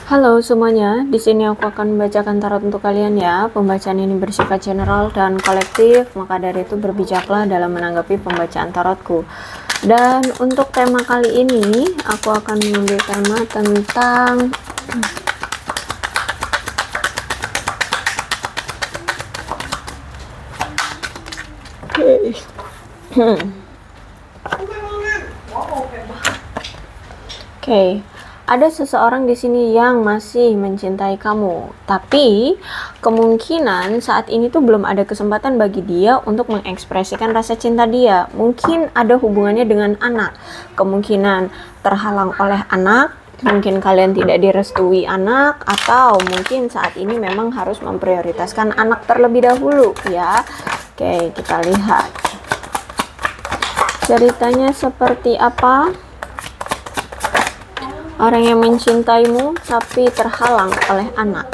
Halo semuanya, di sini aku akan membacakan tarot untuk kalian ya. Pembacaan ini bersifat general dan kolektif, maka dari itu berbijaklah dalam menanggapi pembacaan tarotku. Dan untuk tema kali ini, aku akan mengambil tema tentang Oke. Ada seseorang di sini yang masih mencintai kamu, tapi kemungkinan saat ini tuh belum ada kesempatan bagi dia untuk mengekspresikan rasa cinta dia. Mungkin ada hubungannya dengan anak, kemungkinan terhalang oleh anak, mungkin kalian tidak direstui anak, atau mungkin saat ini memang harus memprioritaskan anak terlebih dahulu ya. Oke, kita lihat ceritanya seperti apa. Orang yang mencintaimu tapi terhalang oleh anak.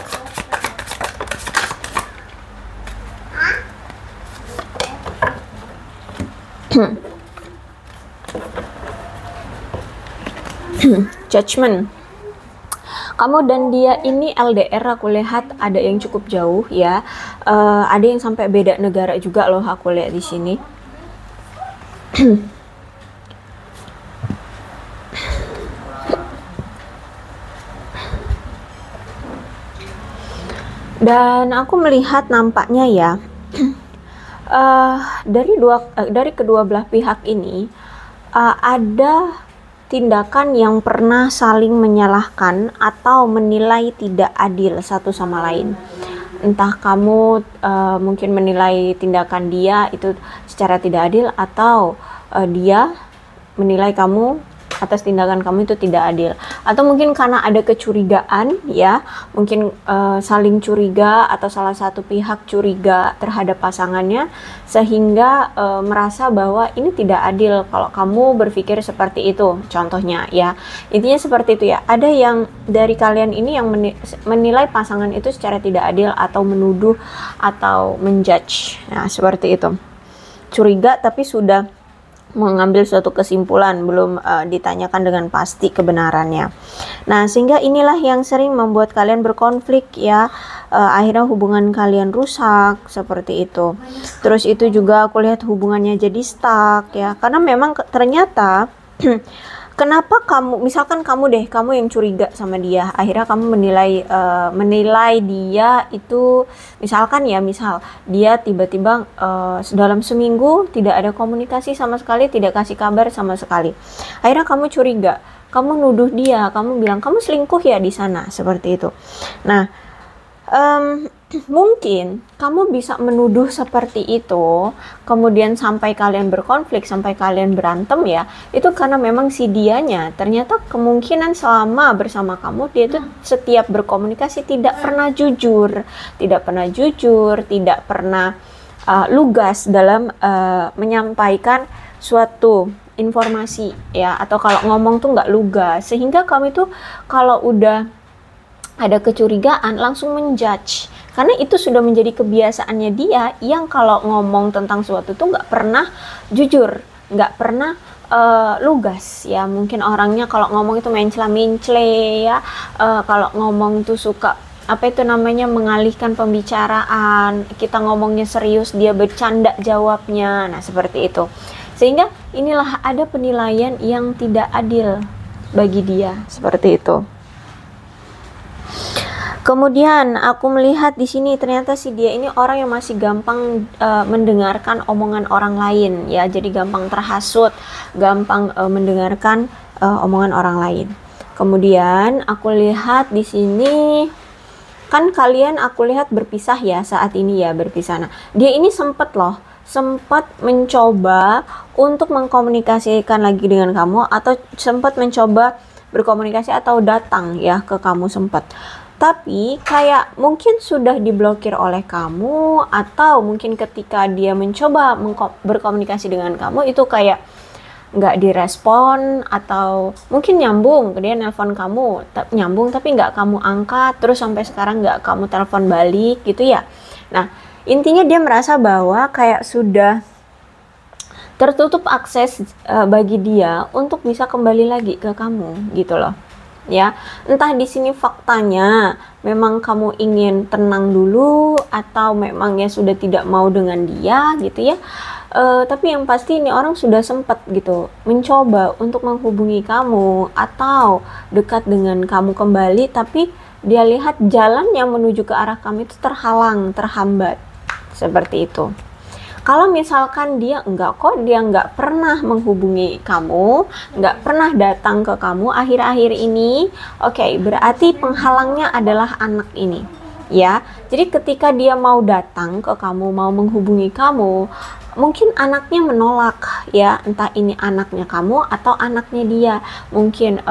Judgment. Kamu dan dia ini LDR, aku lihat ada yang cukup jauh ya. Ada yang sampai beda negara juga loh, aku lihat di sini. Dan aku melihat nampaknya ya, dari kedua belah pihak ini ada tindakan yang pernah saling menyalahkan atau menilai tidak adil satu sama lain. Entah kamu mungkin menilai tindakan dia itu secara tidak adil, atau dia menilai kamu atas tindakan kamu itu tidak adil, atau mungkin karena ada kecurigaan ya, mungkin saling curiga atau salah satu pihak curiga terhadap pasangannya sehingga merasa bahwa ini tidak adil kalau kamu berpikir seperti itu, contohnya ya. Intinya seperti itu ya, ada yang dari kalian ini yang menilai pasangan itu secara tidak adil atau menuduh atau menjudge. Nah, seperti itu. Curiga tapi sudah mengambil suatu kesimpulan, belum ditanyakan dengan pasti kebenarannya. Nah, sehingga inilah yang sering membuat kalian berkonflik ya. Akhirnya hubungan kalian rusak seperti itu. Terus itu juga aku lihat hubungannya jadi stuck ya, karena memang ternyata kenapa misalkan kamu yang curiga sama dia, akhirnya kamu menilai dia itu, misalkan ya, misal dia tiba-tiba dalam seminggu tidak ada komunikasi sama sekali, tidak kasih kabar sama sekali. Akhirnya kamu curiga, kamu nuduh dia, kamu bilang kamu selingkuh ya di sana, seperti itu. Nah, mungkin kamu bisa menuduh seperti itu, kemudian sampai kalian berkonflik, sampai kalian berantem ya, itu karena memang si dianya ternyata kemungkinan selama bersama kamu dia itu setiap berkomunikasi tidak pernah jujur, tidak pernah lugas dalam menyampaikan suatu informasi ya, atau kalau ngomong tuh nggak lugas, sehingga kamu itu kalau udah ada kecurigaan langsung menjudge, karena itu sudah menjadi kebiasaannya dia yang kalau ngomong tentang suatu tuh nggak pernah jujur, nggak pernah lugas ya. Mungkin orangnya kalau ngomong itu mencela-mencela ya, kalau ngomong tuh suka apa itu namanya, mengalihkan pembicaraan, kita ngomongnya serius dia bercanda jawabnya. Nah, seperti itu, sehingga inilah ada penilaian yang tidak adil bagi dia, seperti itu. Kemudian aku melihat di sini ternyata si dia ini orang yang masih gampang mendengarkan omongan orang lain ya, jadi gampang terhasut, gampang mendengarkan omongan orang lain. Kemudian aku lihat di sini kan kalian aku lihat berpisah ya saat ini ya, berpisah. Nah, dia ini sempat mencoba untuk mengkomunikasikan lagi dengan kamu, atau sempat mencoba berkomunikasi atau datang ya ke kamu sempat. Tapi kayak mungkin sudah diblokir oleh kamu, atau mungkin ketika dia mencoba berkomunikasi dengan kamu itu kayak nggak direspon, atau mungkin nyambung, dia nelpon kamu nyambung tapi nggak kamu angkat, terus sampai sekarang nggak kamu telepon balik gitu ya. Nah, intinya dia merasa bahwa kayak sudah tertutup akses bagi dia untuk bisa kembali lagi ke kamu gitu loh. ya. Entah di sini faktanya memang kamu ingin tenang dulu atau memang ya sudah tidak mau dengan dia gitu ya. Tapi yang pasti ini orang sudah sempat gitu mencoba untuk menghubungi kamu atau dekat dengan kamu kembali, tapi dia lihat jalan yang menuju ke arah kamu itu terhalang, terhambat, seperti itu. Kalau misalkan dia nggak pernah menghubungi kamu, nggak pernah datang ke kamu akhir-akhir ini, oke, berarti penghalangnya adalah anak ini, ya. Jadi ketika dia mau datang ke kamu, mau menghubungi kamu, mungkin anaknya menolak, ya, entah ini anaknya kamu atau anaknya dia, mungkin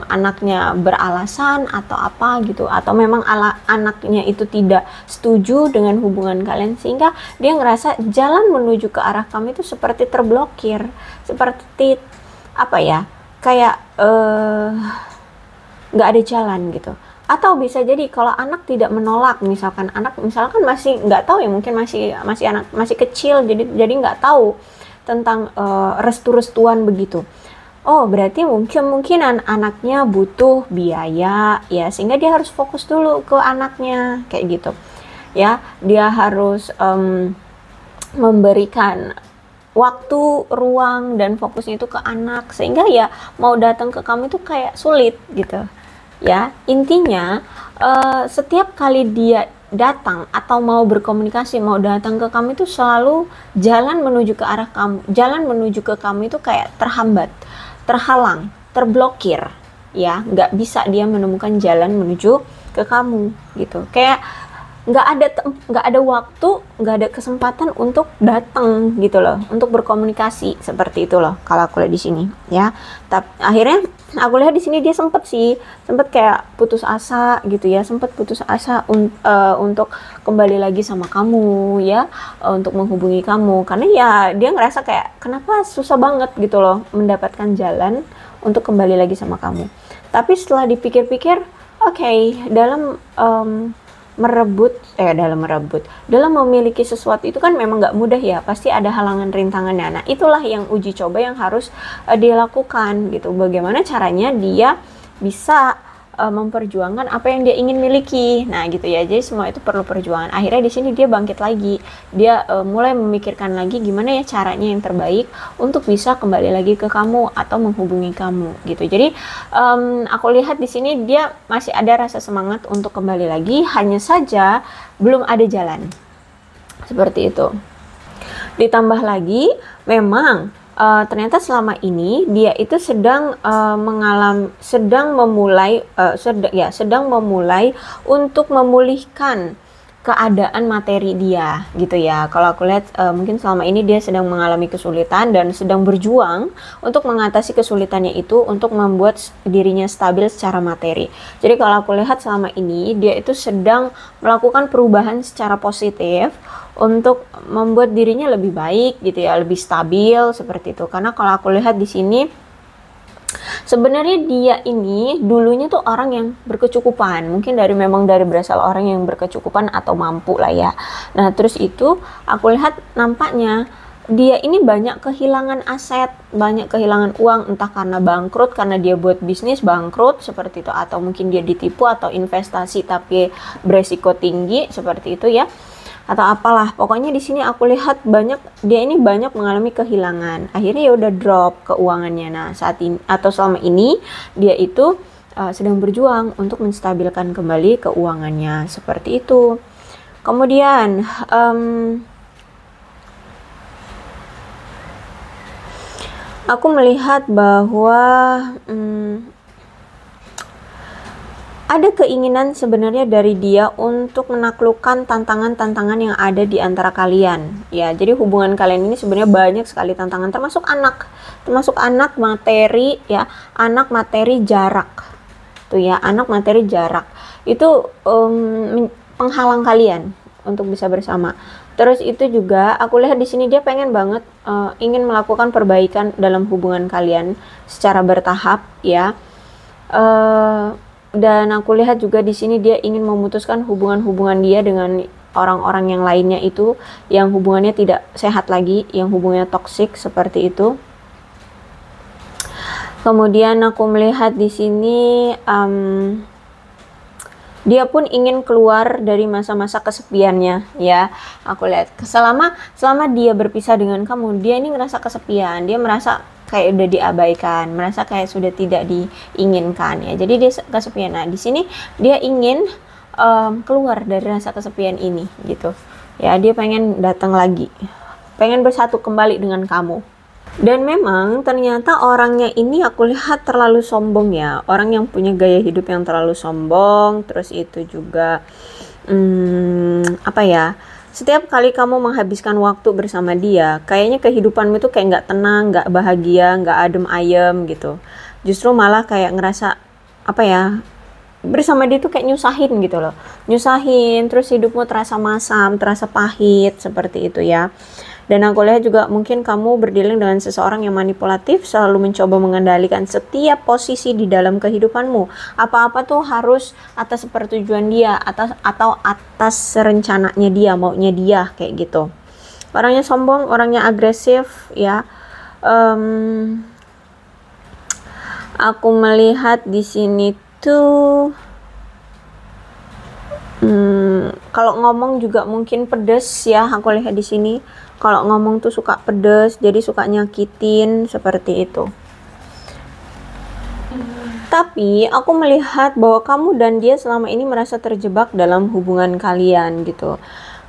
anaknya beralasan atau apa gitu, atau memang anaknya itu tidak setuju dengan hubungan kalian sehingga dia ngerasa jalan menuju ke arah kamu itu seperti terblokir, seperti apa ya, kayak nggak ada jalan gitu. Atau bisa jadi kalau anak tidak menolak, misalkan masih nggak tahu ya, mungkin masih kecil, jadi nggak tahu tentang restu-restuan begitu. Oh, berarti mungkin anaknya butuh biaya ya, sehingga dia harus fokus dulu ke anaknya kayak gitu ya. Dia harus memberikan waktu, ruang, dan fokusnya itu ke anak, sehingga ya mau datang ke kamu itu kayak sulit gitu ya. Intinya setiap kali dia datang atau mau berkomunikasi, mau datang ke kamu itu selalu jalan menuju ke arah kamu, jalan menuju ke kamu itu kayak terhambat, terhalang, terblokir ya, nggak bisa dia menemukan jalan menuju ke kamu gitu. Kayak nggak ada waktu, nggak ada kesempatan untuk datang gitu loh, untuk berkomunikasi seperti itu loh kalau aku lihat di sini ya. Tapi akhirnya aku lihat di sini dia sempat kayak putus asa gitu ya, sempat putus asa untuk kembali lagi sama kamu ya, untuk menghubungi kamu, karena ya dia ngerasa kayak kenapa susah banget gitu loh mendapatkan jalan untuk kembali lagi sama kamu. Tapi setelah dipikir-pikir, oke, dalam dalam memiliki sesuatu itu kan memang nggak mudah ya, pasti ada halangan rintangannya. Nah, itulah yang uji coba yang harus dilakukan gitu. Bagaimana caranya dia bisa memperjuangkan apa yang dia ingin miliki. Nah, gitu ya. Jadi semua itu perlu perjuangan. Akhirnya di sini dia bangkit lagi. Dia mulai memikirkan lagi gimana ya caranya yang terbaik untuk bisa kembali lagi ke kamu atau menghubungi kamu gitu. Jadi aku lihat di sini dia masih ada rasa semangat untuk kembali lagi, hanya saja belum ada jalan. Seperti itu. Ditambah lagi memang ternyata selama ini dia itu sedang memulai untuk memulihkan keadaan materi dia gitu ya. Kalau aku lihat mungkin selama ini dia sedang mengalami kesulitan dan sedang berjuang untuk mengatasi kesulitannya itu untuk membuat dirinya stabil secara materi. Jadi kalau aku lihat selama ini dia itu sedang melakukan perubahan secara positif untuk membuat dirinya lebih baik gitu ya, lebih stabil seperti itu. Karena kalau aku lihat di sini sebenarnya dia ini dulunya tuh orang yang berkecukupan, mungkin memang dari berasal orang yang berkecukupan atau mampu lah ya. Nah, terus itu aku lihat nampaknya dia ini banyak kehilangan aset, banyak kehilangan uang, entah karena bangkrut, karena dia buat bisnis bangkrut seperti itu, atau mungkin dia ditipu atau investasi tapi beresiko tinggi seperti itu ya, atau apalah. Pokoknya di sini aku lihat dia ini banyak mengalami kehilangan. Akhirnya ya udah drop keuangannya. Nah, saat ini atau selama ini dia itu sedang berjuang untuk menstabilkan kembali keuangannya seperti itu. Kemudian aku melihat bahwa ada keinginan sebenarnya dari dia untuk menaklukkan tantangan-tantangan yang ada di antara kalian. Ya, jadi hubungan kalian ini sebenarnya banyak sekali tantangan, termasuk anak materi ya, anak materi jarak. Tuh ya, anak materi jarak. Itu penghalang kalian untuk bisa bersama. Terus itu juga aku lihat di sini dia pengen banget ingin melakukan perbaikan dalam hubungan kalian secara bertahap ya. Dan aku lihat juga di sini dia ingin memutuskan hubungan-hubungan dia dengan orang-orang yang lainnya itu, yang hubungannya tidak sehat lagi, yang hubungannya toksik seperti itu. Kemudian aku melihat di sini dia pun ingin keluar dari masa-masa kesepiannya, ya. Aku lihat selama dia berpisah dengan kamu, dia ini ngerasa kesepian, dia merasa kayak udah diabaikan, merasa kayak sudah tidak diinginkan, ya. Jadi dia kesepian. Nah, di sini dia ingin keluar dari rasa kesepian ini, gitu. Ya, dia pengen datang lagi, pengen bersatu kembali dengan kamu. Dan memang ternyata orangnya ini aku lihat terlalu sombong, ya. Orang yang punya gaya hidup yang terlalu sombong. Terus itu juga apa ya, setiap kali kamu menghabiskan waktu bersama dia, kayaknya kehidupanmu itu kayak nggak tenang, nggak bahagia, nggak adem ayem gitu. Justru malah kayak ngerasa apa ya, bersama dia tuh kayak nyusahin gitu loh, nyusahin, terus hidupmu terasa masam, terasa pahit, seperti itu, ya. Dan aku lihat juga mungkin kamu berdealing dengan seseorang yang manipulatif, selalu mencoba mengendalikan setiap posisi di dalam kehidupanmu. Apa-apa tuh harus atas persetujuan dia, atau atas rencananya dia, maunya dia, kayak gitu. Orangnya sombong, orangnya agresif, ya. Aku melihat di sini tuh kalau ngomong juga mungkin pedes, ya. Aku lihat di sini kalau ngomong tuh suka pedes, jadi suka nyakitin, seperti itu. Tapi aku melihat bahwa kamu dan dia selama ini merasa terjebak dalam hubungan kalian, gitu.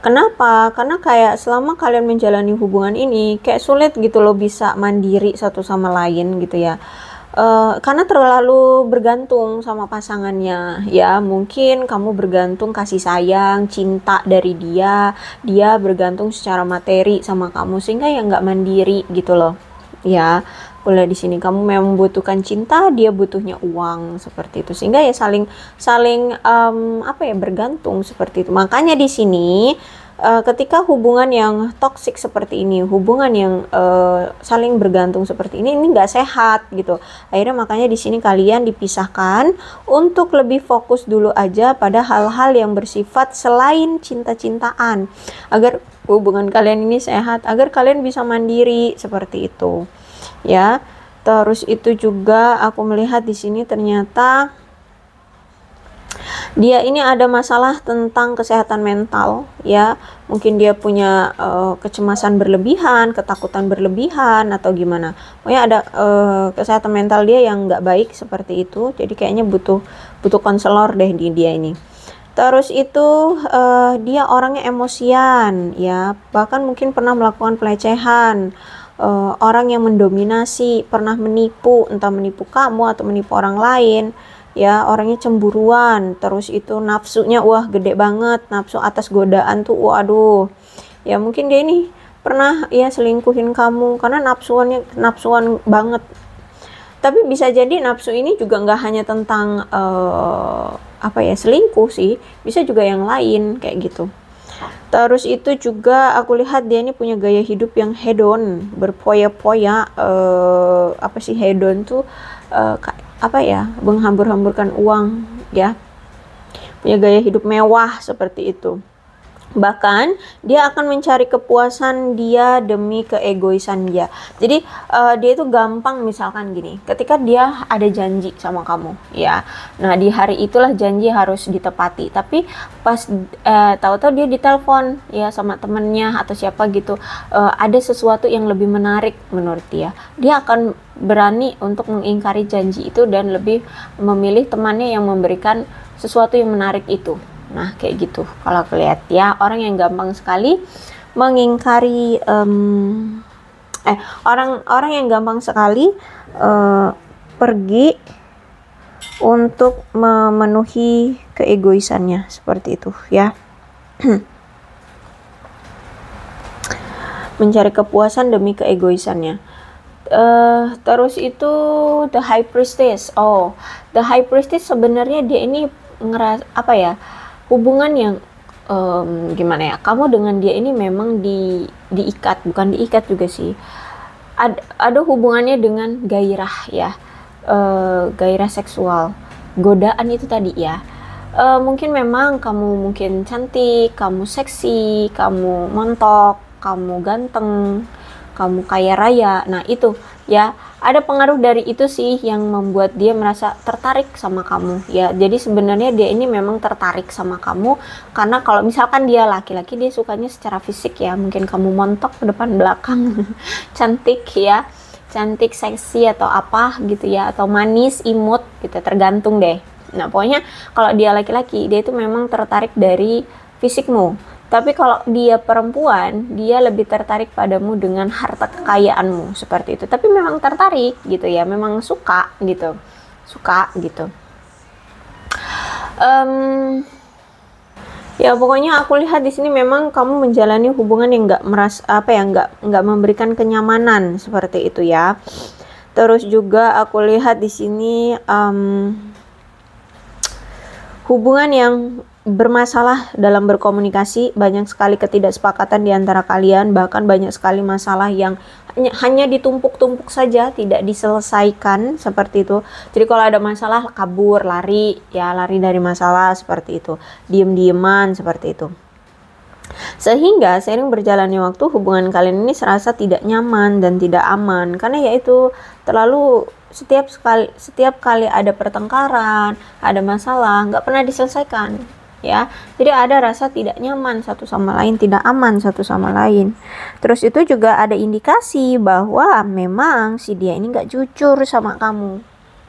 Kenapa? Karena kayak selama kalian menjalani hubungan ini kayak sulit gitu loh bisa mandiri satu sama lain, gitu ya. Karena terlalu bergantung sama pasangannya, ya. Mungkin kamu bergantung kasih sayang, cinta dari dia, dia bergantung secara materi sama kamu, sehingga ya nggak mandiri gitu loh, ya. Boleh di sini kamu memang membutuhkan cinta, dia butuhnya uang, seperti itu, sehingga ya saling apa ya, bergantung, seperti itu. Makanya di sini ketika hubungan yang toksik seperti ini, hubungan yang saling bergantung seperti ini nggak sehat gitu. Akhirnya makanya di sini kalian dipisahkan untuk lebih fokus dulu aja pada hal-hal yang bersifat selain cinta-cintaan, agar hubungan kalian ini sehat, agar kalian bisa mandiri, seperti itu, ya. Terus itu juga aku melihat di sini ternyata dia ini ada masalah tentang kesehatan mental, ya. Mungkin dia punya kecemasan berlebihan, ketakutan berlebihan, atau gimana. Pokoknya ada kesehatan mental dia yang nggak baik, seperti itu. Jadi kayaknya butuh konselor deh di dia ini. Terus itu dia orangnya emosian, ya. Bahkan mungkin pernah melakukan pelecehan. Orang yang mendominasi, pernah menipu, entah menipu kamu atau menipu orang lain, ya. Orangnya cemburuan, terus itu nafsunya wah gede banget, nafsu atas godaan tuh waduh, ya. Mungkin dia ini pernah ya selingkuhin kamu karena nafsuan banget. Tapi bisa jadi nafsu ini juga nggak hanya tentang apa ya, selingkuh sih, bisa juga yang lain kayak gitu. Terus itu juga aku lihat dia ini punya gaya hidup yang hedon, berpoya-poya. Apa sih hedon tuh, apa ya, menghambur-hamburkan uang, ya. Punya gaya hidup mewah, seperti itu. Bahkan dia akan mencari kepuasan dia demi keegoisan dia. Jadi dia itu gampang, misalkan gini, ketika dia ada janji sama kamu, ya. Nah, di hari itulah janji harus ditepati. Tapi pas tahu-tahu dia ditelepon, ya, sama temennya atau siapa gitu, ada sesuatu yang lebih menarik menurut dia akan berani untuk mengingkari janji itu dan lebih memilih temannya yang memberikan sesuatu yang menarik itu. Nah, kayak gitu kalau aku lihat, ya. Orang yang gampang sekali mengingkari orang yang gampang sekali pergi untuk memenuhi keegoisannya, seperti itu, ya. Mencari kepuasan demi keegoisannya. Terus itu the high priestess. The high priestess sebenarnya dia ini ngeras apa ya, hubungan yang gimana ya, kamu dengan dia ini memang diikat, bukan diikat juga sih, ada hubungannya dengan gairah, ya. Gairah seksual, godaan itu tadi, ya. Mungkin memang kamu mungkin cantik, kamu seksi, kamu montok, kamu ganteng, kamu kaya raya. Nah, itu, ya, ada pengaruh dari itu sih yang membuat dia merasa tertarik sama kamu ya. Jadi sebenarnya dia ini memang tertarik sama kamu karena kalau misalkan dia laki-laki, dia sukanya secara fisik ya, mungkin kamu montok ke depan belakang cantik ya, cantik, seksi atau apa gitu ya, atau manis, imut gitu, tergantung deh. Nah pokoknya kalau dia laki-laki, dia itu memang tertarik dari fisikmu. Tapi kalau dia perempuan, dia lebih tertarik padamu dengan harta kekayaanmu, seperti itu. Tapi memang tertarik gitu ya, memang suka gitu, suka gitu. Ya pokoknya aku lihat di sini memang kamu menjalani hubungan yang nggak merasa apa ya, nggak memberikan kenyamanan seperti itu ya. Terus juga aku lihat di sini hubungan yang bermasalah dalam berkomunikasi, banyak sekali ketidaksepakatan di antara kalian, bahkan banyak sekali masalah yang hanya ditumpuk-tumpuk saja, tidak diselesaikan seperti itu. Jadi kalau ada masalah kabur, lari ya, lari dari masalah seperti itu, diem-dieman seperti itu. Sehingga seiring berjalannya waktu, hubungan kalian ini serasa tidak nyaman dan tidak aman, karena yaitu terlalu setiap kali ada pertengkaran, ada masalah, nggak pernah diselesaikan ya. Jadi ada rasa tidak nyaman satu sama lain, tidak aman satu sama lain. Terus itu juga ada indikasi bahwa memang si dia ini nggak jujur sama kamu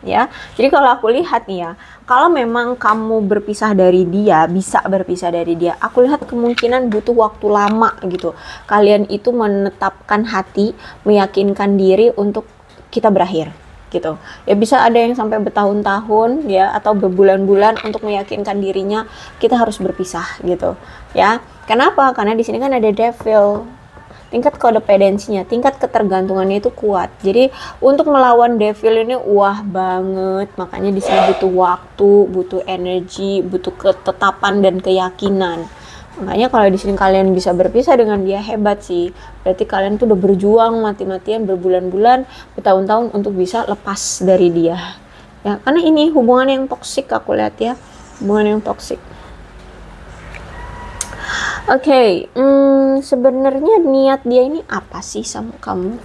ya. Jadi kalau aku lihat nih ya, kalau memang kamu berpisah dari dia, bisa berpisah dari dia, aku lihat kemungkinan butuh waktu lama gitu. Kalian itu menetapkan hati, meyakinkan diri untuk kita berakhir gitu ya. Bisa ada yang sampai bertahun-tahun ya, atau berbulan-bulan untuk meyakinkan dirinya kita harus berpisah gitu ya. Kenapa? Karena di sini kan ada devil, tingkat kodependensinya, tingkat ketergantungannya itu kuat. Jadi untuk melawan devil ini wah banget, makanya di sini butuh waktu, butuh energi, butuh ketetapan dan keyakinan. Makanya kalau di sini kalian bisa berpisah dengan dia, hebat sih. Berarti kalian tuh udah berjuang mati-matian berbulan-bulan, bertahun-tahun untuk bisa lepas dari dia. Ya, karena ini hubungan yang toksik, aku lihat ya. Hubungan yang toksik. Oke, sebenarnya niat dia ini apa sih sama kamu?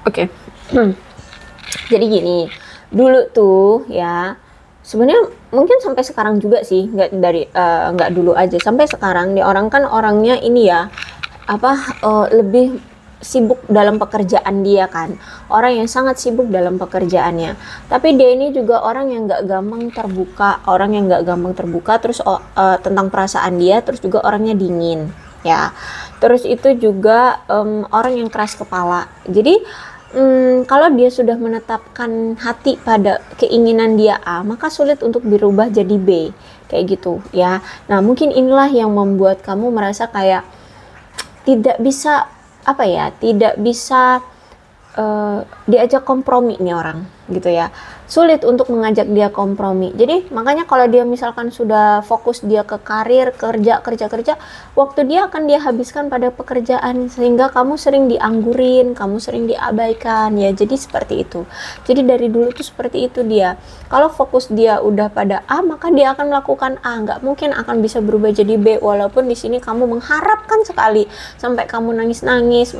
Oke. Jadi gini, dulu tuh ya, sebenarnya mungkin sampai sekarang juga sih, nggak dulu aja, sampai sekarang nih orang kan orangnya ini ya, lebih sibuk dalam pekerjaan dia kan, orang yang sangat sibuk dalam pekerjaannya. Tapi dia ini juga orang yang nggak gampang terbuka, terus tentang perasaan dia, terus juga orangnya dingin ya. Terus itu juga orang yang keras kepala. Jadi kalau dia sudah menetapkan hati pada keinginan dia A, maka sulit untuk dirubah jadi B, kayak gitu ya. Nah mungkin inilah yang membuat kamu merasa kayak tidak bisa diajak kompromi nih orang gitu ya, sulit untuk mengajak dia kompromi. Jadi makanya kalau dia misalkan sudah fokus dia ke karir, kerja, waktu dia akan dia habiskan pada pekerjaan, sehingga kamu sering dianggurin, kamu sering diabaikan ya. Jadi seperti itu. Jadi dari dulu tuh seperti itu dia. Kalau fokus dia udah pada A, maka dia akan melakukan A, nggak mungkin akan bisa berubah jadi B. Walaupun di sini kamu mengharapkan sekali, sampai kamu nangis-nangis,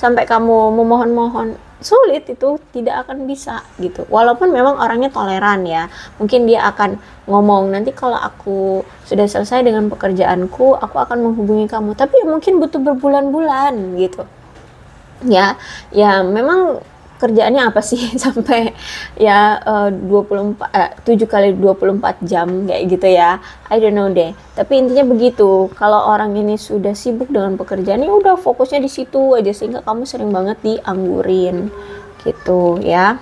sampai kamu memohon-mohon, sulit, itu tidak akan bisa gitu. Walaupun memang orangnya toleran ya, mungkin dia akan ngomong, nanti kalau aku sudah selesai dengan pekerjaanku, aku akan menghubungi kamu, tapi mungkin butuh berbulan-bulan gitu ya. Ya memang kerjaannya apa sih sampai ya 7 kali 24 jam kayak gitu ya, I don't know deh. Tapi intinya begitu, kalau orang ini sudah sibuk dengan pekerjaannya, udah fokusnya di situ aja, sehingga kamu sering banget dianggurin gitu ya.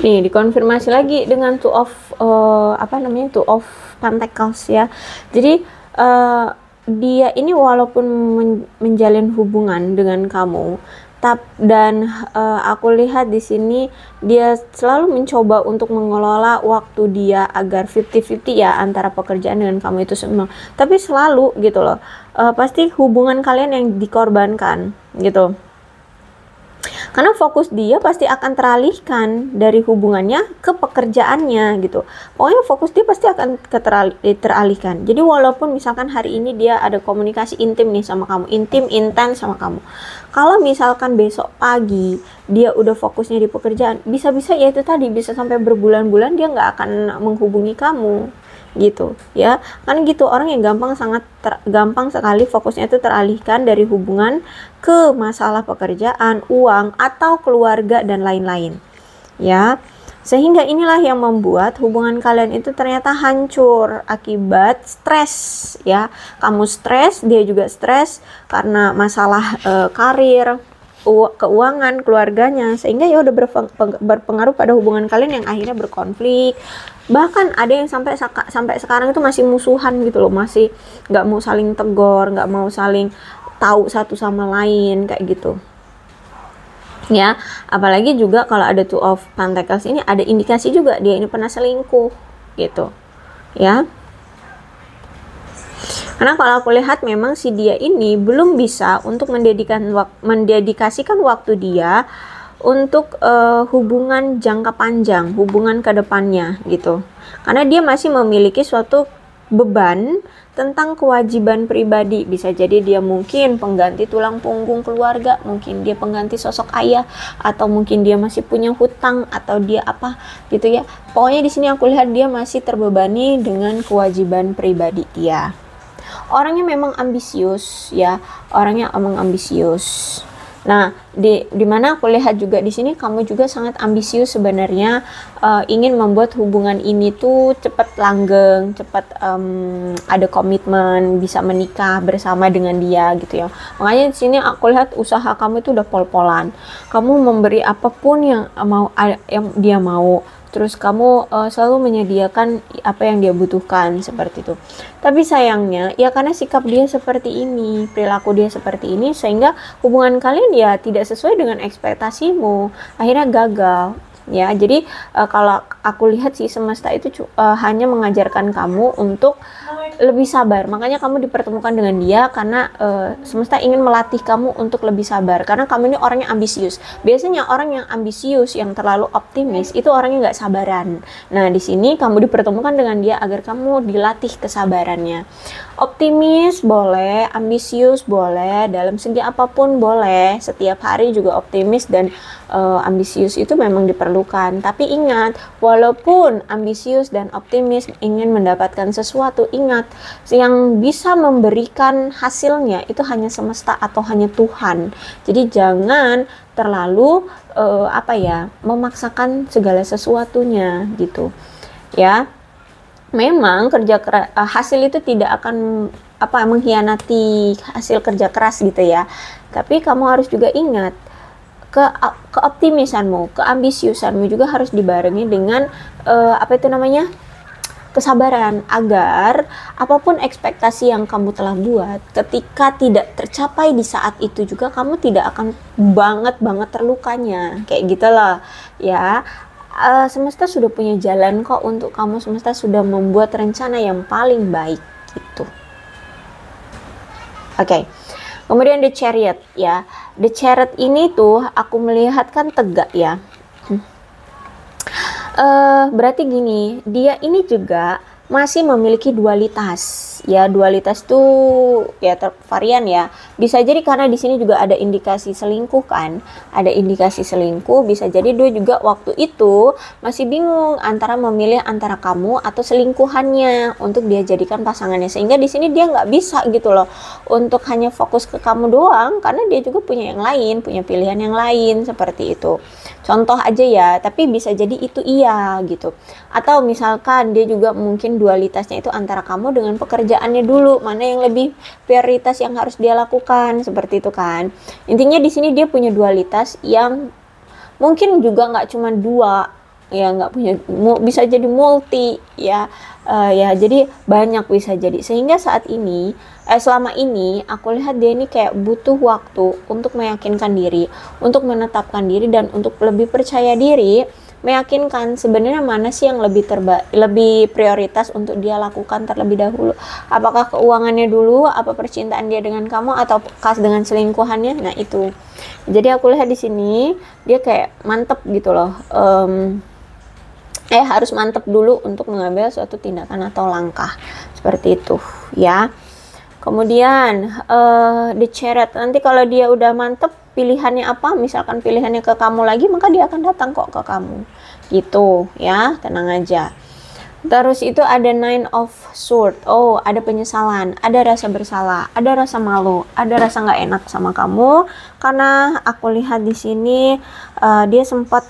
Nih dikonfirmasi lagi dengan two of two of pentacles ya. Jadi dia ini walaupun menjalin hubungan dengan kamu, dan aku lihat di sini dia selalu mencoba untuk mengelola waktu dia agar 50-50 ya antara pekerjaan dengan kamu itu semua. Tapi selalu gitu loh, pasti hubungan kalian yang dikorbankan gitu. Karena fokus dia pasti akan teralihkan dari hubungannya ke pekerjaannya gitu. Pokoknya fokus dia pasti akan teralihkan. Jadi walaupun misalkan hari ini dia ada komunikasi intim nih sama kamu, intens sama kamu. Kalau misalkan besok pagi dia udah fokusnya di pekerjaan, bisa-bisa ya itu tadi, bisa sampai berbulan-bulan dia nggak akan menghubungi kamu gitu ya, kan gitu orang yang gampang sekali fokusnya itu teralihkan dari hubungan ke masalah pekerjaan, uang, atau keluarga dan lain-lain ya. Sehingga inilah yang membuat hubungan kalian itu ternyata hancur akibat stres ya. Kamu stres, dia juga stres karena masalah karir, keuangan, keluarganya, sehingga ya udah berpengaruh pada hubungan kalian yang akhirnya berkonflik. Bahkan ada yang sampai sekarang itu masih musuhan gitu loh, masih nggak mau saling tegur, nggak mau saling tahu satu sama lain kayak gitu ya. Apalagi juga kalau ada two of pentacles ini ada indikasi juga dia ini pernah selingkuh gitu ya. Karena kalau aku lihat memang si dia ini belum bisa untuk mendedikasikan waktu dia untuk hubungan jangka panjang, hubungan ke depannya gitu. Karena dia masih memiliki suatu beban tentang kewajiban pribadi. Bisa jadi dia mungkin pengganti tulang punggung keluarga, mungkin dia pengganti sosok ayah, atau mungkin dia masih punya hutang, atau dia apa gitu ya. Pokoknya di sini aku lihat dia masih terbebani dengan kewajiban pribadi dia. Orangnya memang ambisius ya, orangnya emang ambisius. Nah, di mana aku lihat juga di sini kamu juga sangat ambisius sebenarnya, ingin membuat hubungan ini tuh cepat langgeng, cepat ada komitmen, bisa menikah bersama dengan dia gitu ya. Makanya di sini aku lihat usaha kamu itu udah pol-polan. Kamu memberi apapun yang dia mau. Terus kamu selalu menyediakan apa yang dia butuhkan seperti itu. Tapi sayangnya ya karena sikap dia seperti ini, perilaku dia seperti ini, sehingga hubungan kalian ya tidak sesuai dengan ekspektasimu, akhirnya gagal ya. Jadi kalau aku lihat sih semesta itu hanya mengajarkan kamu untuk lebih sabar. Makanya kamu dipertemukan dengan dia karena semesta ingin melatih kamu untuk lebih sabar, karena kamu ini orang yang ambisius. Biasanya orang yang ambisius, yang terlalu optimis, itu orangnya nggak sabaran. Nah di sini kamu dipertemukan dengan dia agar kamu dilatih kesabarannya. Optimis boleh, ambisius boleh, dalam segi apapun boleh. Setiap hari juga optimis dan ambisius itu memang diperlukan. Tapi ingat, walaupun ambisius dan optimis ingin mendapatkan sesuatu, ingat, yang bisa memberikan hasilnya itu hanya semesta atau hanya Tuhan. Jadi jangan terlalu memaksakan segala sesuatunya gitu ya. Memang hasil itu tidak akan mengkhianati hasil kerja keras gitu ya. Tapi kamu harus juga ingat, keoptimisanmu, keambisiusanmu juga harus dibarengi dengan kesabaran, agar apapun ekspektasi yang kamu telah buat, ketika tidak tercapai di saat itu juga kamu tidak akan banget terlukanya, kayak gitulah ya. Semesta sudah punya jalan kok untuk kamu, semesta sudah membuat rencana yang paling baik gitu. Oke. Kemudian the Chariot ya. The Chariot ini tuh aku melihat kan tegak ya. Berarti gini, dia ini juga masih memiliki dualitas ya. Dualitas tuh ya varian ya. Bisa jadi karena di sini juga ada indikasi selingkuh kan, ada indikasi selingkuh. Bisa jadi dia juga waktu itu masih bingung antara memilih antara kamu atau selingkuhannya untuk dia jadikan pasangannya, sehingga di sini dia nggak bisa gitu loh untuk hanya fokus ke kamu doang, karena dia juga punya yang lain, punya pilihan yang lain seperti itu. Contoh aja ya, tapi bisa jadi itu iya gitu. Atau misalkan dia juga mungkin dualitasnya itu antara kamu dengan pekerjaannya dulu, mana yang lebih prioritas yang harus dia lakukan, seperti itu kan. Intinya di sini dia punya dualitas yang mungkin juga nggak cuma dua ya, nggak punya, bisa jadi multi ya, ya jadi banyak bisa jadi, sehingga saat ini selama ini aku lihat dia ini kayak butuh waktu untuk meyakinkan diri, untuk menetapkan diri, dan untuk lebih percaya diri, meyakinkan sebenarnya mana sih yang lebih prioritas untuk dia lakukan terlebih dahulu. Apakah keuangannya dulu, apa percintaan dia dengan kamu, atau dengan selingkuhannya. Nah itu, jadi aku lihat di sini dia kayak mantep gitu loh, harus mantep dulu untuk mengambil suatu tindakan atau langkah seperti itu ya. Kemudian the Chariot, nanti kalau dia udah mantep pilihannya apa, misalkan pilihannya ke kamu lagi, maka dia akan datang kok ke kamu gitu ya, tenang aja. Terus itu ada Nine of Swords. Oh, ada penyesalan, ada rasa bersalah, ada rasa malu, ada rasa nggak enak sama kamu, karena aku lihat di sini dia sempat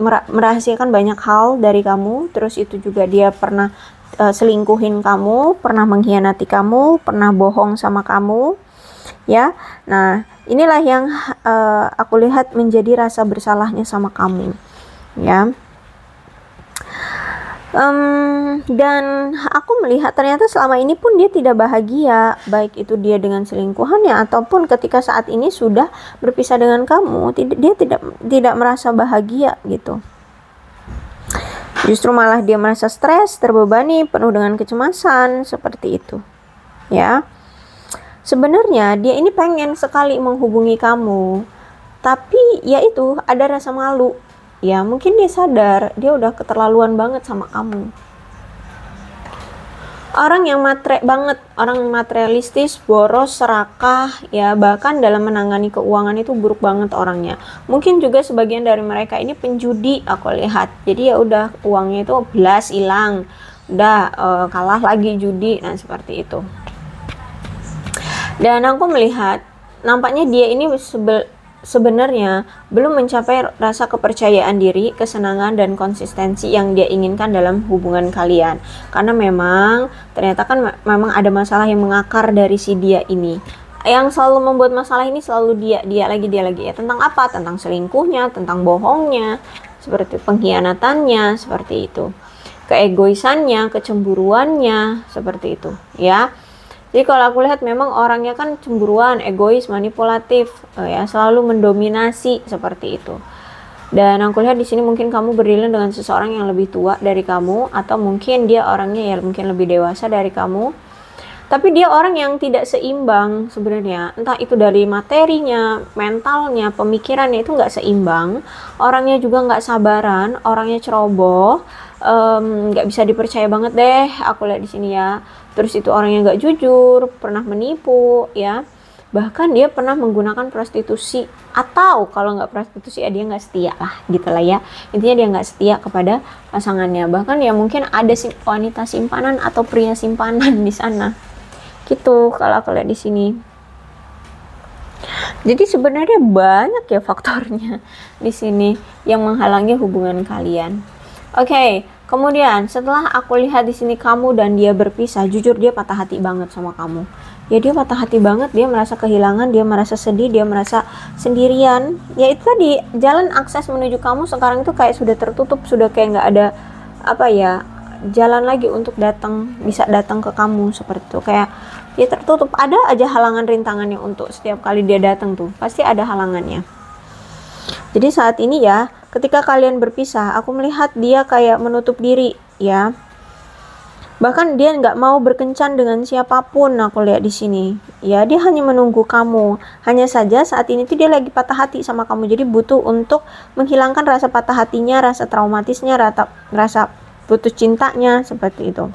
merahasiakan banyak hal dari kamu. Terus itu juga dia pernah selingkuhin kamu, pernah mengkhianati kamu, pernah bohong sama kamu ya. Nah inilah yang aku lihat menjadi rasa bersalahnya sama kamu ya. Dan aku melihat ternyata selama ini pun dia tidak bahagia, baik itu dia dengan selingkuhannya ataupun ketika saat ini sudah berpisah dengan kamu, dia tidak merasa bahagia gitu. Justru malah dia merasa stres, terbebani, penuh dengan kecemasan, seperti itu ya. Sebenarnya dia ini pengen sekali menghubungi kamu, tapi ya itu ada rasa malu ya. Mungkin dia sadar dia udah keterlaluan banget sama kamu. Orang yang matre banget, orang materialistis, boros, serakah ya, bahkan dalam menangani keuangan itu buruk banget orangnya. Mungkin juga sebagian dari mereka ini penjudi aku lihat. Jadi ya udah uangnya itu belas hilang, udah kalah lagi judi, nah seperti itu. Dan aku melihat nampaknya dia ini sebenarnya belum mencapai rasa kepercayaan diri, kesenangan, dan konsistensi yang dia inginkan dalam hubungan kalian. Karena memang ternyata kan memang ada masalah yang mengakar dari si dia ini. Yang selalu membuat masalah ini selalu dia lagi ya. Tentang apa? Tentang selingkuhnya, tentang bohongnya, seperti pengkhianatannya, seperti itu. Keegoisannya, kecemburuannya, seperti itu ya. Jadi kalau aku lihat memang orangnya kan cemburuan, egois, manipulatif, ya selalu mendominasi seperti itu. Dan aku lihat di sini mungkin kamu berdilin dengan seseorang yang lebih tua dari kamu, atau mungkin dia orangnya ya mungkin lebih dewasa dari kamu. Tapi dia orang yang tidak seimbang sebenarnya, entah itu dari materinya, mentalnya, pemikirannya itu nggak seimbang. Orangnya juga nggak sabaran, orangnya ceroboh, nggak bisa dipercaya banget deh. Aku lihat di sini ya. Terus itu orangnya nggak jujur, pernah menipu ya. Bahkan dia pernah menggunakan prostitusi, atau kalau nggak prostitusi ya dia nggak setia lah gitu lah ya. Intinya dia nggak setia kepada pasangannya. Bahkan ya mungkin ada wanita simpanan atau pria simpanan di sana. Gitu kalau aku lihat di sini. Jadi sebenarnya banyak ya faktornya di sini yang menghalangi hubungan kalian. Oke, kemudian setelah aku lihat di sini kamu dan dia berpisah, jujur dia patah hati banget sama kamu. Ya dia patah hati banget, dia merasa kehilangan, dia merasa sedih, dia merasa sendirian. Ya itu tadi, jalan akses menuju kamu sekarang itu kayak sudah tertutup, sudah kayak nggak ada jalan lagi untuk bisa datang ke kamu seperti itu. Kayak dia tertutup, ada aja halangan rintangannya untuk setiap kali dia datang tuh, pasti ada halangannya. Jadi saat ini ya, ketika kalian berpisah, aku melihat dia kayak menutup diri ya. Bahkan dia nggak mau berkencan dengan siapapun, aku lihat di sini. Ya, dia hanya menunggu kamu. Hanya saja saat ini tuh dia lagi patah hati sama kamu. Jadi butuh untuk menghilangkan rasa patah hatinya, rasa traumatisnya, rasa putus cintanya, seperti itu.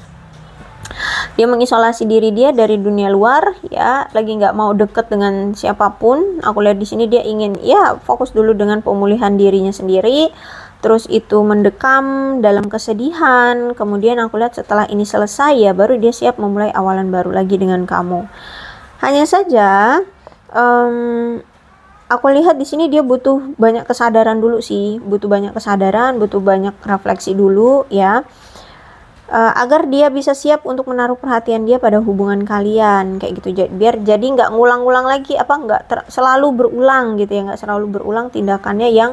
Dia mengisolasi diri dia dari dunia luar ya, lagi nggak mau deket dengan siapapun. Aku lihat di sini dia ingin ya fokus dulu dengan pemulihan dirinya sendiri. Terus itu mendekam dalam kesedihan. Kemudian aku lihat setelah ini selesai ya baru dia siap memulai awalan baru lagi dengan kamu. Hanya saja aku lihat di sini dia butuh banyak kesadaran dulu sih, butuh banyak kesadaran, butuh banyak refleksi dulu ya. Agar dia bisa siap untuk menaruh perhatian dia pada hubungan kalian kayak gitu, biar jadi nggak ngulang-ngulang lagi, nggak selalu berulang gitu ya, nggak selalu berulang tindakannya yang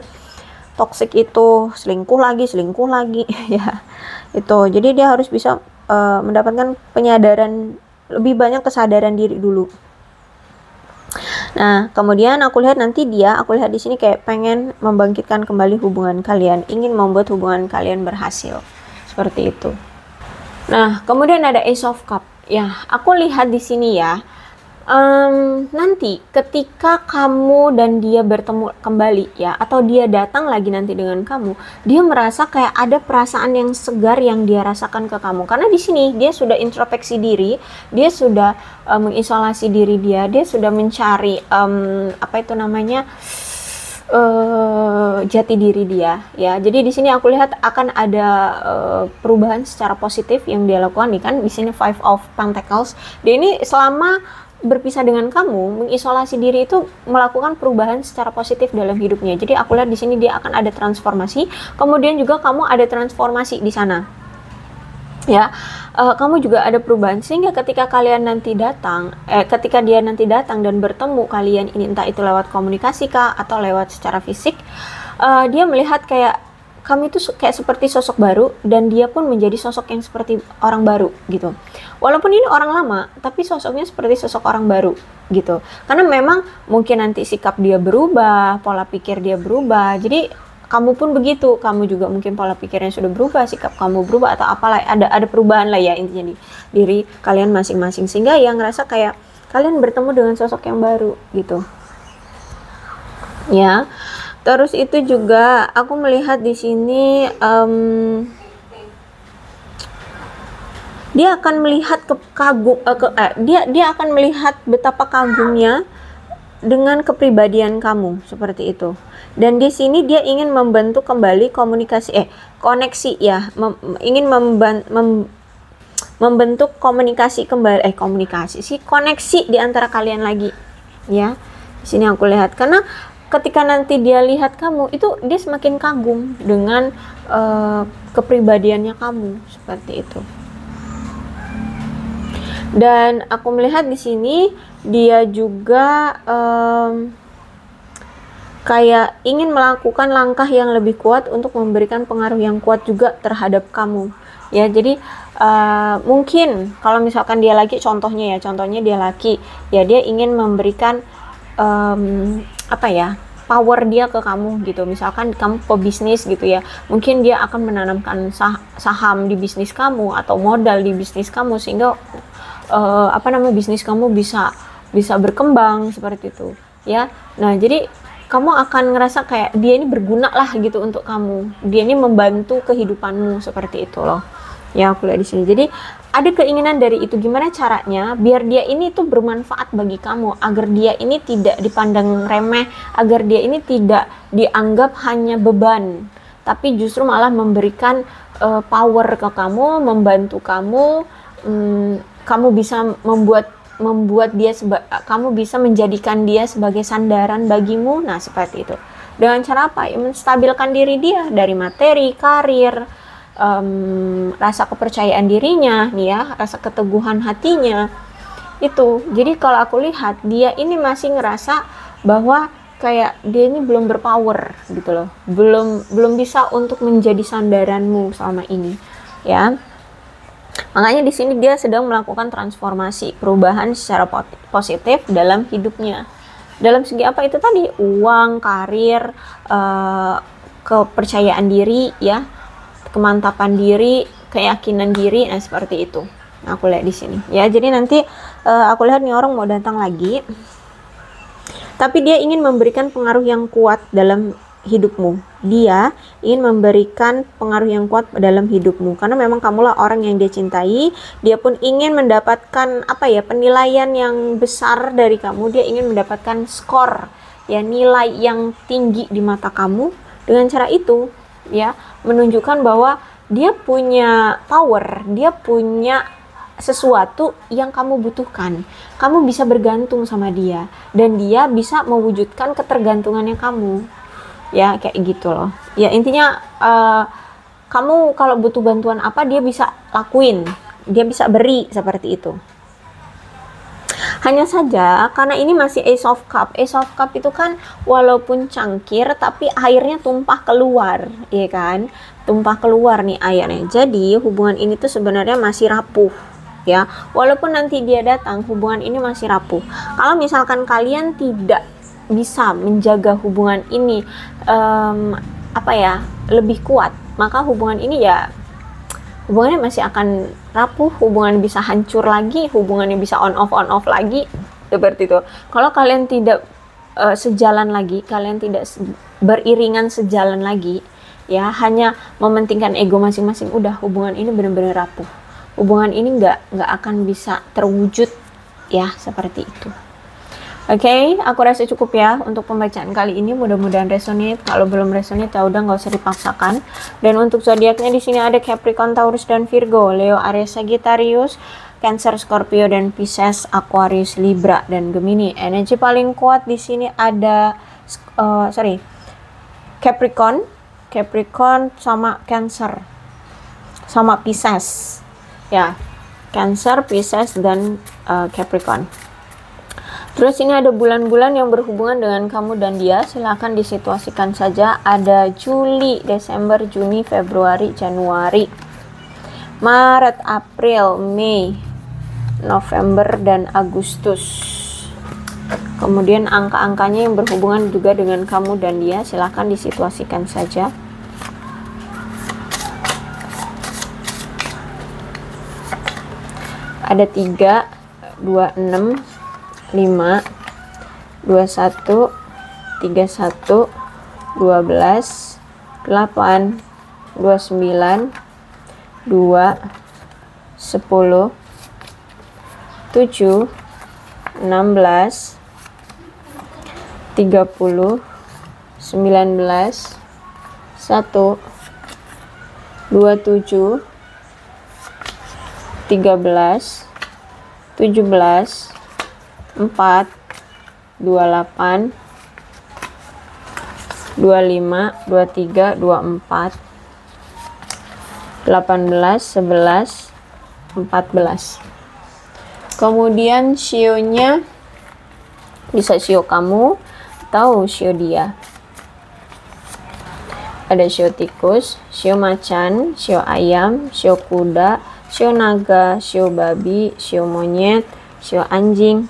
toksik itu selingkuh lagi ya itu. Jadi dia harus bisa mendapatkan penyadaran, lebih banyak kesadaran diri dulu. Nah, kemudian aku lihat di sini kayak pengen membangkitkan kembali hubungan kalian, ingin membuat hubungan kalian berhasil. Seperti itu. Nah, kemudian ada Ace of Cup. Ya, aku lihat di sini ya. Nanti ketika kamu dan dia bertemu kembali ya, atau dia datang lagi nanti dengan kamu, dia merasa kayak ada perasaan yang segar yang dia rasakan ke kamu, karena di sini dia sudah introspeksi diri, dia sudah mengisolasi diri dia sudah mencari jati diri dia ya. Jadi di sini aku lihat akan ada perubahan secara positif yang dia lakukan nih kan. Di sini Five of Pentacles. Dia ini selama berpisah dengan kamu, mengisolasi diri itu melakukan perubahan secara positif dalam hidupnya. Jadi aku lihat di sini dia akan ada transformasi, kemudian juga kamu ada transformasi di sana. Ya, kamu juga ada perubahan, sehingga ketika kalian nanti datang, ketika dia nanti datang dan bertemu kalian ini, entah itu lewat komunikasi kah atau lewat secara fisik, dia melihat kayak kamu itu kayak seperti sosok baru, dan dia pun menjadi sosok yang seperti orang baru gitu. Walaupun ini orang lama, tapi sosoknya seperti sosok orang baru gitu. Karena memang mungkin nanti sikap dia berubah, pola pikir dia berubah. Jadi kamu pun begitu, kamu juga mungkin pola pikirnya sudah berubah, sikap kamu berubah atau apalah, ada perubahan lah ya intinya di diri kalian masing-masing, sehingga yang ngerasa kayak kalian bertemu dengan sosok yang baru gitu. Ya. Terus itu juga aku melihat di sini dia akan melihat dia akan melihat betapa kagumnya dengan kepribadian kamu seperti itu. Dan di sini dia ingin membentuk kembali koneksi ya, ingin membentuk komunikasi kembali, koneksi di antara kalian lagi ya. Di sini aku lihat, karena ketika nanti dia lihat kamu itu dia semakin kagum dengan kepribadiannya kamu seperti itu. Dan aku melihat di sini dia juga kayak ingin melakukan langkah yang lebih kuat untuk memberikan pengaruh yang kuat juga terhadap kamu ya. Jadi mungkin kalau misalkan dia laki, contohnya dia laki ya, dia ingin memberikan power dia ke kamu gitu. Misalkan kamu pebisnis gitu ya, mungkin dia akan menanamkan saham di bisnis kamu atau modal di bisnis kamu, sehingga bisnis kamu bisa berkembang seperti itu ya. Nah, jadi kamu akan ngerasa kayak dia ini berguna lah gitu untuk kamu, dia ini membantu kehidupanmu seperti itu loh ya, aku lihat di sini. Jadi ada keinginan dari itu, gimana caranya biar dia ini tuh bermanfaat bagi kamu, agar dia ini tidak dipandang remeh, agar dia ini tidak dianggap hanya beban, tapi justru malah memberikan power ke kamu, membantu kamu. Kamu bisa kamu bisa menjadikan dia sebagai sandaran bagimu. Nah, seperti itu. Dengan cara apa? Ya, menstabilkan diri dia dari materi, karir, rasa kepercayaan dirinya nih ya, rasa keteguhan hatinya itu. Jadi kalau aku lihat dia ini masih ngerasa bahwa kayak dia ini belum berpower gitu loh, belum bisa untuk menjadi sandaranmu selama ini ya. Makanya di sini dia sedang melakukan transformasi, perubahan secara positif dalam hidupnya. Dalam segi apa itu tadi? Uang, karir, kepercayaan diri ya, kemantapan diri, keyakinan diri, nah seperti itu. Nah, aku lihat di sini ya. Jadi nanti aku lihat nih orang mau datang lagi, tapi dia ingin memberikan pengaruh yang kuat dalam hidupmu. Dia ingin memberikan pengaruh yang kuat dalam hidupmu, karena memang kamulah orang yang dia cintai. Dia pun ingin mendapatkan penilaian yang besar dari kamu. Dia ingin mendapatkan skor ya, nilai yang tinggi di mata kamu. Dengan cara itu ya, menunjukkan bahwa dia punya power, dia punya sesuatu yang kamu butuhkan. Kamu bisa bergantung sama dia, dan dia bisa mewujudkan ketergantungannya kamu ya, kayak gitu loh ya. Intinya kamu kalau butuh bantuan apa, dia bisa lakuin, dia bisa beri, seperti itu. Hanya saja karena ini masih Ace of Cup. Ace of Cup itu kan walaupun cangkir tapi airnya tumpah keluar, ya kan? Tumpah keluar nih airnya. Jadi hubungan ini tuh sebenarnya masih rapuh, ya. Walaupun nanti dia datang, hubungan ini masih rapuh. Kalau misalkan kalian tidak bisa menjaga hubungan ini lebih kuat, maka hubungan ini ya hubungannya masih akan rapuh, hubungan bisa hancur lagi, hubungannya bisa on off lagi, seperti itu. Kalau kalian tidak sejalan lagi, kalian tidak beriringan sejalan lagi, ya hanya mementingkan ego masing-masing, udah hubungan ini benar-benar rapuh. Hubungan ini nggak akan bisa terwujud, ya seperti itu. Oke, aku rasa cukup ya untuk pembacaan kali ini. Mudah-mudahan resonate. Kalau belum resonate ya udah nggak usah dipaksakan. Dan untuk zodiaknya di sini ada Capricorn, Taurus dan Virgo, Leo, Aries, Sagittarius, Cancer, Scorpio dan Pisces, Aquarius, Libra dan Gemini. Energi paling kuat di sini ada Capricorn sama Cancer sama Pisces. Ya, Cancer, Pisces dan Capricorn. Terus ini ada bulan-bulan yang berhubungan dengan kamu dan dia, silahkan disituasikan saja. Ada Juli, Desember, Juni, Februari, Januari, Maret, April, Mei, November, dan Agustus. Kemudian angka-angkanya yang berhubungan juga dengan kamu dan dia, silahkan disituasikan saja. Ada 3, 26, 5, 21, 31, 12, 8, 29, 2, 10, 7, 16, 30, 19, 1, 27, 13, 17, 4, 28, 25, 23, 24, 18, 11, 14. Kemudian shio-nya bisa shio kamu atau shio dia. Ada shio tikus, shio macan, shio ayam, shio kuda, shio naga, shio babi, shio monyet, shio anjing,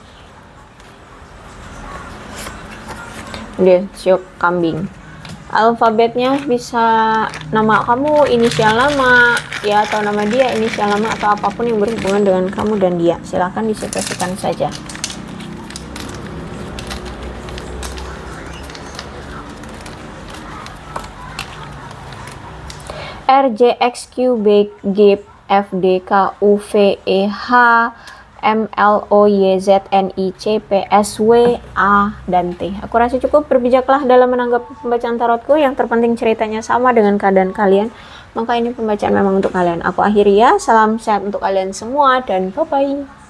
dia shio kambing. Alfabetnya bisa nama kamu, inisial nama, ya, atau nama dia, inisial nama, atau apapun yang berhubungan dengan kamu dan dia. Silahkan disituasikan saja. R, J, X, Q, B, G, F, D, K, U, V, E, H, M, L, O, Y, Z, N, I, C, P, S, W, A, dan T. Aku rasa cukup. Berbijaklah dalam menanggapi pembacaan tarotku. Yang terpenting ceritanya sama dengan keadaan kalian. Maka ini pembacaan memang untuk kalian. Aku akhiri ya. Salam sehat untuk kalian semua dan bye-bye.